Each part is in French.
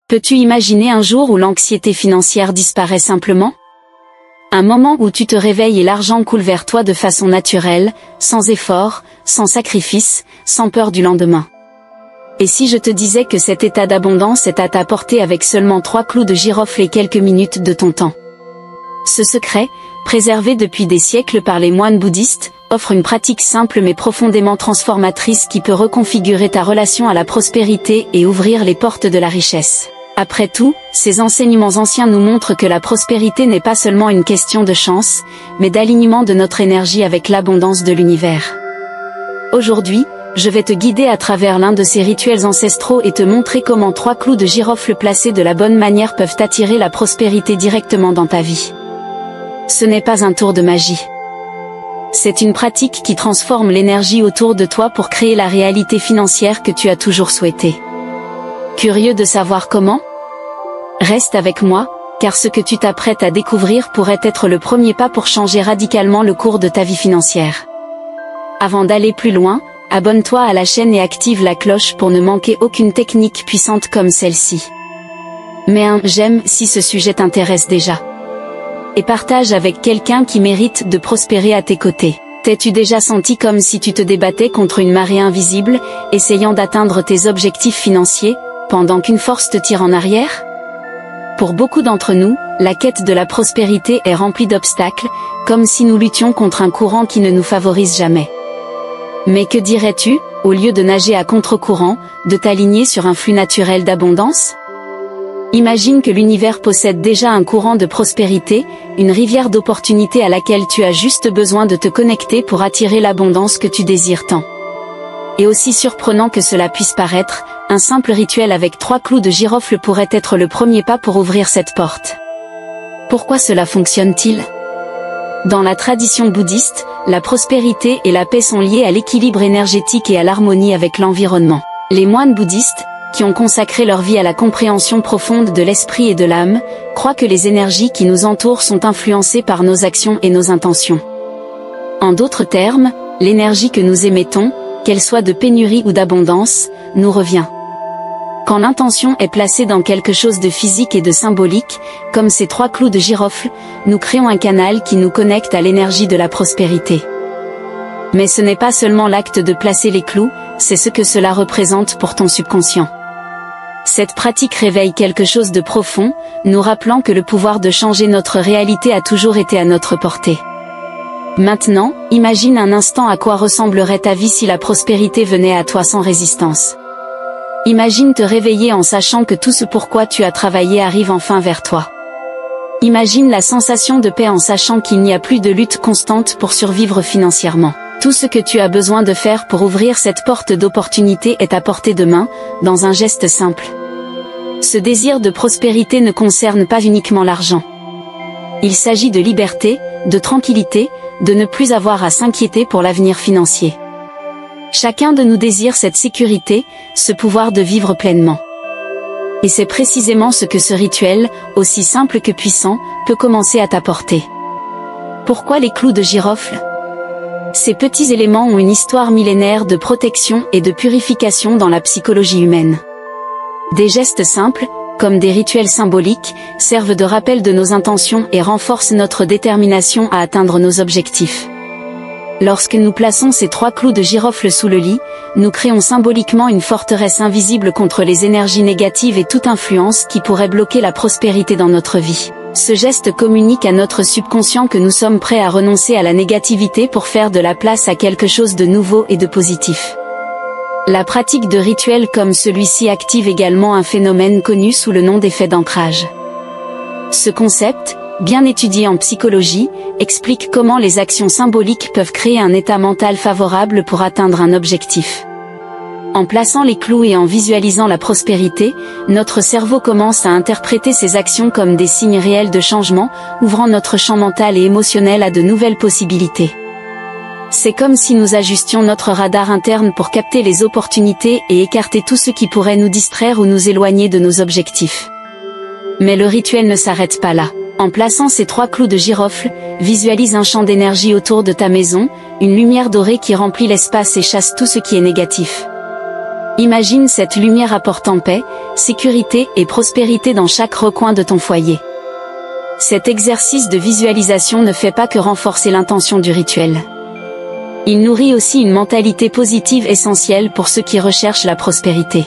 Peux-tu imaginer un jour où l'anxiété financière disparaît simplement? Un moment où tu te réveilles et l'argent coule vers toi de façon naturelle, sans effort, sans sacrifice, sans peur du lendemain. Et si je te disais que cet état d'abondance est à ta portée avec seulement 3 clous de girofle et quelques minutes de ton temps? Ce secret, préservé depuis des siècles par les moines bouddhistes, offre une pratique simple mais profondément transformatrice qui peut reconfigurer ta relation à la prospérité et ouvrir les portes de la richesse. Après tout, ces enseignements anciens nous montrent que la prospérité n'est pas seulement une question de chance, mais d'alignement de notre énergie avec l'abondance de l'univers. Aujourd'hui, je vais te guider à travers l'un de ces rituels ancestraux et te montrer comment 3 clous de girofle placés de la bonne manière peuvent attirer la prospérité directement dans ta vie. Ce n'est pas un tour de magie. C'est une pratique qui transforme l'énergie autour de toi pour créer la réalité financière que tu as toujours souhaitée. Curieux de savoir comment? Reste avec moi, car ce que tu t'apprêtes à découvrir pourrait être le premier pas pour changer radicalement le cours de ta vie financière. Avant d'aller plus loin, abonne-toi à la chaîne et active la cloche pour ne manquer aucune technique puissante comme celle-ci. Mets un j'aime si ce sujet t'intéresse déjà. Et partage avec quelqu'un qui mérite de prospérer à tes côtés. T'es-tu déjà senti comme si tu te débattais contre une marée invisible, essayant d'atteindre tes objectifs financiers, pendant qu'une force te tire en arrière? Pour beaucoup d'entre nous, la quête de la prospérité est remplie d'obstacles, comme si nous luttions contre un courant qui ne nous favorise jamais. Mais que dirais-tu, au lieu de nager à contre-courant, de t'aligner sur un flux naturel d'abondance? Imagine que l'univers possède déjà un courant de prospérité, une rivière d'opportunités à laquelle tu as juste besoin de te connecter pour attirer l'abondance que tu désires tant. Et aussi surprenant que cela puisse paraître, un simple rituel avec 3 clous de girofle pourrait être le premier pas pour ouvrir cette porte. Pourquoi cela fonctionne-t-il? Dans la tradition bouddhiste, la prospérité et la paix sont liées à l'équilibre énergétique et à l'harmonie avec l'environnement. Les moines bouddhistes, qui ont consacré leur vie à la compréhension profonde de l'esprit et de l'âme, croient que les énergies qui nous entourent sont influencées par nos actions et nos intentions. En d'autres termes, l'énergie que nous émettons, qu'elle soit de pénurie ou d'abondance, nous revient. Quand l'intention est placée dans quelque chose de physique et de symbolique, comme ces 3 clous de girofle, nous créons un canal qui nous connecte à l'énergie de la prospérité. Mais ce n'est pas seulement l'acte de placer les clous, c'est ce que cela représente pour ton subconscient. Cette pratique réveille quelque chose de profond, nous rappelant que le pouvoir de changer notre réalité a toujours été à notre portée. Maintenant, imagine un instant à quoi ressemblerait ta vie si la prospérité venait à toi sans résistance. Imagine te réveiller en sachant que tout ce pourquoi tu as travaillé arrive enfin vers toi. Imagine la sensation de paix en sachant qu'il n'y a plus de lutte constante pour survivre financièrement. Tout ce que tu as besoin de faire pour ouvrir cette porte d'opportunité est à portée de main, dans un geste simple. Ce désir de prospérité ne concerne pas uniquement l'argent. Il s'agit de liberté, de tranquillité, de ne plus avoir à s'inquiéter pour l'avenir financier. Chacun de nous désire cette sécurité, ce pouvoir de vivre pleinement. Et c'est précisément ce que ce rituel, aussi simple que puissant, peut commencer à t'apporter. Pourquoi les clous de girofle? Ces petits éléments ont une histoire millénaire de protection et de purification dans la psychologie humaine. Des gestes simples, comme des rituels symboliques, servent de rappel de nos intentions et renforcent notre détermination à atteindre nos objectifs. Lorsque nous plaçons ces 3 clous de girofle sous le lit, nous créons symboliquement une forteresse invisible contre les énergies négatives et toute influence qui pourrait bloquer la prospérité dans notre vie. Ce geste communique à notre subconscient que nous sommes prêts à renoncer à la négativité pour faire de la place à quelque chose de nouveau et de positif. La pratique de rituels comme celui-ci active également un phénomène connu sous le nom d'effet d'ancrage. Ce concept, bien étudié en psychologie, explique comment les actions symboliques peuvent créer un état mental favorable pour atteindre un objectif. En plaçant les clous et en visualisant la prospérité, notre cerveau commence à interpréter ces actions comme des signes réels de changement, ouvrant notre champ mental et émotionnel à de nouvelles possibilités. C'est comme si nous ajustions notre radar interne pour capter les opportunités et écarter tout ce qui pourrait nous distraire ou nous éloigner de nos objectifs. Mais le rituel ne s'arrête pas là. En plaçant ces 3 clous de girofle, visualise un champ d'énergie autour de ta maison, une lumière dorée qui remplit l'espace et chasse tout ce qui est négatif. Imagine cette lumière apportant paix, sécurité et prospérité dans chaque recoin de ton foyer. Cet exercice de visualisation ne fait pas que renforcer l'intention du rituel. Il nourrit aussi une mentalité positive essentielle pour ceux qui recherchent la prospérité.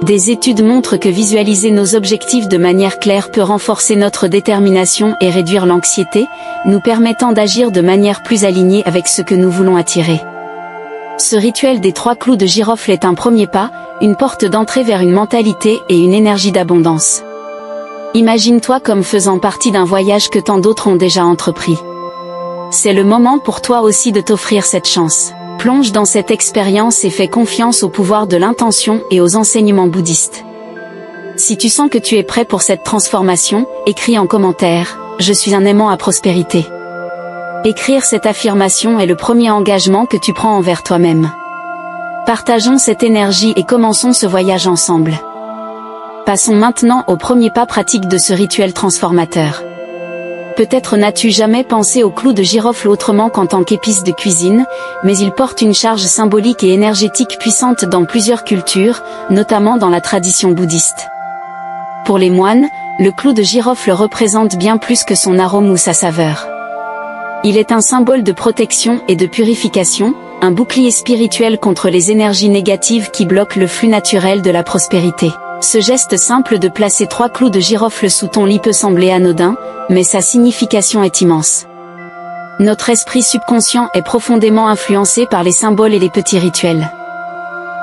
Des études montrent que visualiser nos objectifs de manière claire peut renforcer notre détermination et réduire l'anxiété, nous permettant d'agir de manière plus alignée avec ce que nous voulons attirer. Ce rituel des 3 clous de girofle est un premier pas, une porte d'entrée vers une mentalité et une énergie d'abondance. Imagine-toi comme faisant partie d'un voyage que tant d'autres ont déjà entrepris. C'est le moment pour toi aussi de t'offrir cette chance. Plonge dans cette expérience et fais confiance au pouvoir de l'intention et aux enseignements bouddhistes. Si tu sens que tu es prêt pour cette transformation, écris en commentaire « Je suis un aimant à prospérité ». Écrire cette affirmation est le premier engagement que tu prends envers toi-même. Partageons cette énergie et commençons ce voyage ensemble. Passons maintenant au premier pas pratique de ce rituel transformateur. Peut-être n'as-tu jamais pensé au clou de girofle autrement qu'en tant qu'épice de cuisine, mais il porte une charge symbolique et énergétique puissante dans plusieurs cultures, notamment dans la tradition bouddhiste. Pour les moines, le clou de girofle représente bien plus que son arôme ou sa saveur. Il est un symbole de protection et de purification, un bouclier spirituel contre les énergies négatives qui bloquent le flux naturel de la prospérité. Ce geste simple de placer 3 clous de girofle sous ton lit peut sembler anodin, mais sa signification est immense. Notre esprit subconscient est profondément influencé par les symboles et les petits rituels.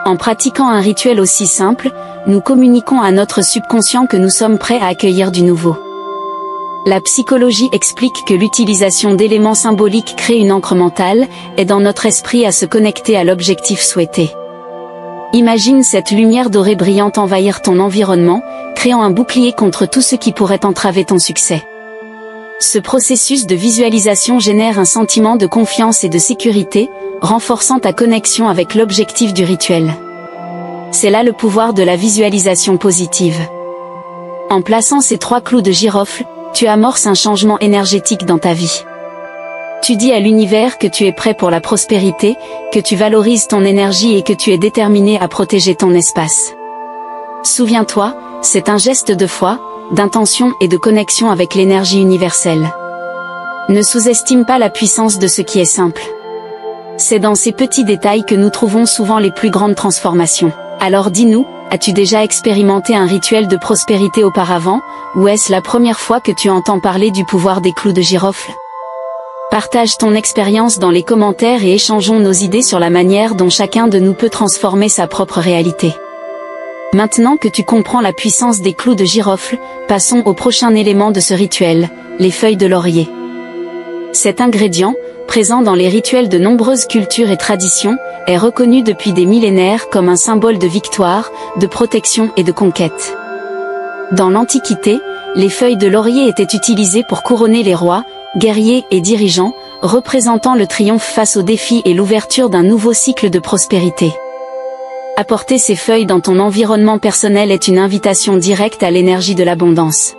En pratiquant un rituel aussi simple, nous communiquons à notre subconscient que nous sommes prêts à accueillir du nouveau. La psychologie explique que l'utilisation d'éléments symboliques crée une ancre mentale, aidant notre esprit à se connecter à l'objectif souhaité. Imagine cette lumière dorée brillante envahir ton environnement, créant un bouclier contre tout ce qui pourrait entraver ton succès. Ce processus de visualisation génère un sentiment de confiance et de sécurité, renforçant ta connexion avec l'objectif du rituel. C'est là le pouvoir de la visualisation positive. En plaçant ces 3 clous de girofle, tu amorces un changement énergétique dans ta vie. Tu dis à l'univers que tu es prêt pour la prospérité, que tu valorises ton énergie et que tu es déterminé à protéger ton espace. Souviens-toi, c'est un geste de foi, d'intention et de connexion avec l'énergie universelle. Ne sous-estime pas la puissance de ce qui est simple. C'est dans ces petits détails que nous trouvons souvent les plus grandes transformations. Alors dis-nous, as-tu déjà expérimenté un rituel de prospérité auparavant, ou est-ce la première fois que tu entends parler du pouvoir des clous de girofle? Partage ton expérience dans les commentaires et échangeons nos idées sur la manière dont chacun de nous peut transformer sa propre réalité. Maintenant que tu comprends la puissance des clous de girofle, passons au prochain élément de ce rituel, les feuilles de laurier. Cet ingrédient, présent dans les rituels de nombreuses cultures et traditions, est reconnu depuis des millénaires comme un symbole de victoire, de protection et de conquête. Dans l'Antiquité, les feuilles de laurier étaient utilisées pour couronner les rois, guerriers et dirigeants, représentant le triomphe face aux défis et l'ouverture d'un nouveau cycle de prospérité. Apporter ces feuilles dans ton environnement personnel est une invitation directe à l'énergie de l'abondance.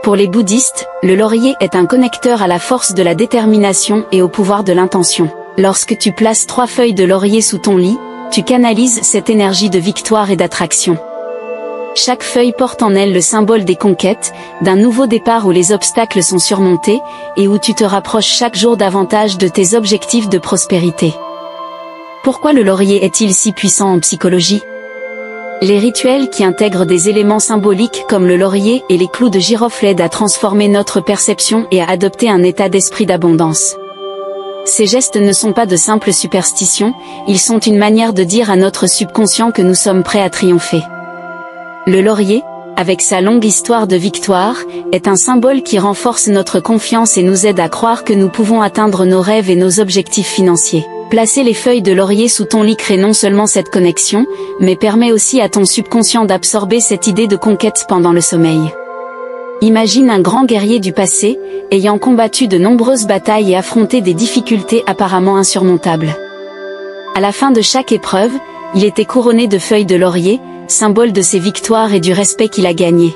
Pour les bouddhistes, le laurier est un connecteur à la force de la détermination et au pouvoir de l'intention. Lorsque tu places 3 feuilles de laurier sous ton lit, tu canalises cette énergie de victoire et d'attraction. Chaque feuille porte en elle le symbole des conquêtes, d'un nouveau départ où les obstacles sont surmontés, et où tu te rapproches chaque jour davantage de tes objectifs de prospérité. Pourquoi le laurier est-il si puissant en psychologie? Les rituels qui intègrent des éléments symboliques comme le laurier et les clous de girofle aident à transformer notre perception et à adopter un état d'esprit d'abondance. Ces gestes ne sont pas de simples superstitions, ils sont une manière de dire à notre subconscient que nous sommes prêts à triompher. Le laurier, avec sa longue histoire de victoire, est un symbole qui renforce notre confiance et nous aide à croire que nous pouvons atteindre nos rêves et nos objectifs financiers. Placer les feuilles de laurier sous ton lit crée non seulement cette connexion, mais permet aussi à ton subconscient d'absorber cette idée de conquête pendant le sommeil. Imagine un grand guerrier du passé, ayant combattu de nombreuses batailles et affronté des difficultés apparemment insurmontables. À la fin de chaque épreuve, il était couronné de feuilles de laurier, symbole de ses victoires et du respect qu'il a gagné.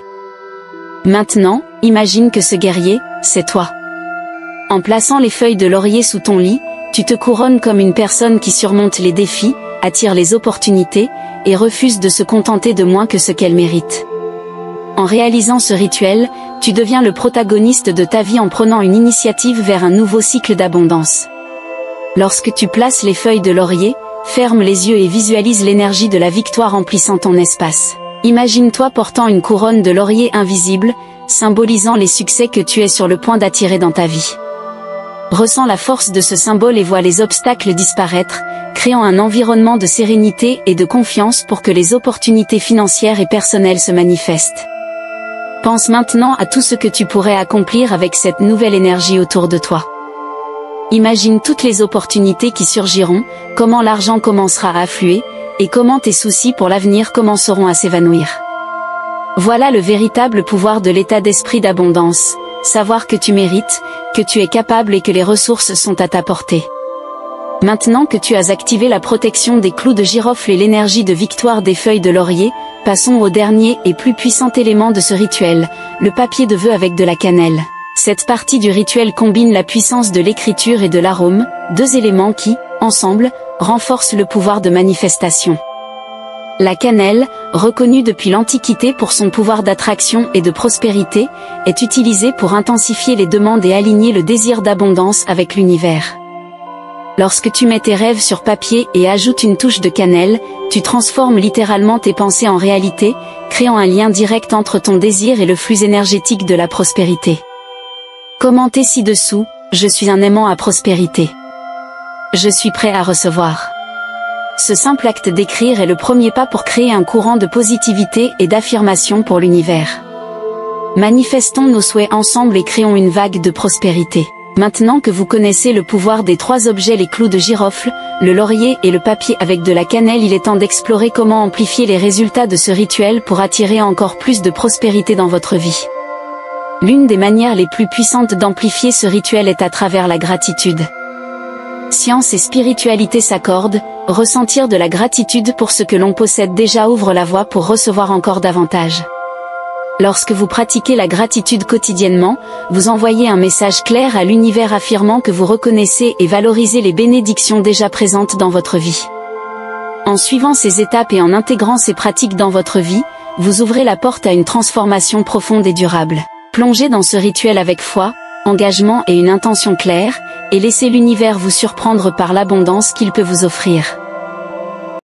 Maintenant, imagine que ce guerrier, c'est toi. En plaçant les feuilles de laurier sous ton lit, tu te couronnes comme une personne qui surmonte les défis, attire les opportunités, et refuse de se contenter de moins que ce qu'elle mérite. En réalisant ce rituel, tu deviens le protagoniste de ta vie en prenant une initiative vers un nouveau cycle d'abondance. Lorsque tu places les feuilles de laurier, ferme les yeux et visualise l'énergie de la victoire emplissant ton espace. Imagine-toi portant une couronne de laurier invisible, symbolisant les succès que tu es sur le point d'attirer dans ta vie. Ressens la force de ce symbole et vois les obstacles disparaître, créant un environnement de sérénité et de confiance pour que les opportunités financières et personnelles se manifestent. Pense maintenant à tout ce que tu pourrais accomplir avec cette nouvelle énergie autour de toi. Imagine toutes les opportunités qui surgiront, comment l'argent commencera à affluer, et comment tes soucis pour l'avenir commenceront à s'évanouir. Voilà le véritable pouvoir de l'état d'esprit d'abondance, savoir que tu mérites, que tu es capable et que les ressources sont à ta portée. Maintenant que tu as activé la protection des clous de girofle et l'énergie de victoire des feuilles de laurier, passons au dernier et plus puissant élément de ce rituel, le papier de vœux avec de la cannelle. Cette partie du rituel combine la puissance de l'écriture et de l'arôme, deux éléments qui, ensemble, renforcent le pouvoir de manifestation. La cannelle, reconnue depuis l'Antiquité pour son pouvoir d'attraction et de prospérité, est utilisée pour intensifier les demandes et aligner le désir d'abondance avec l'univers. Lorsque tu mets tes rêves sur papier et ajoutes une touche de cannelle, tu transformes littéralement tes pensées en réalité, créant un lien direct entre ton désir et le flux énergétique de la prospérité. Commentez ci-dessous, je suis un aimant à prospérité. Je suis prêt à recevoir. Ce simple acte d'écrire est le premier pas pour créer un courant de positivité et d'affirmation pour l'univers. Manifestons nos souhaits ensemble et créons une vague de prospérité. Maintenant que vous connaissez le pouvoir des trois objets, les clous de girofle, le laurier et le papier avec de la cannelle, il est temps d'explorer comment amplifier les résultats de ce rituel pour attirer encore plus de prospérité dans votre vie. L'une des manières les plus puissantes d'amplifier ce rituel est à travers la gratitude. Science et spiritualité s'accordent, ressentir de la gratitude pour ce que l'on possède déjà ouvre la voie pour recevoir encore davantage. Lorsque vous pratiquez la gratitude quotidiennement, vous envoyez un message clair à l'univers affirmant que vous reconnaissez et valorisez les bénédictions déjà présentes dans votre vie. En suivant ces étapes et en intégrant ces pratiques dans votre vie, vous ouvrez la porte à une transformation profonde et durable. Plongez dans ce rituel avec foi, engagement et une intention claire, et laissez l'univers vous surprendre par l'abondance qu'il peut vous offrir.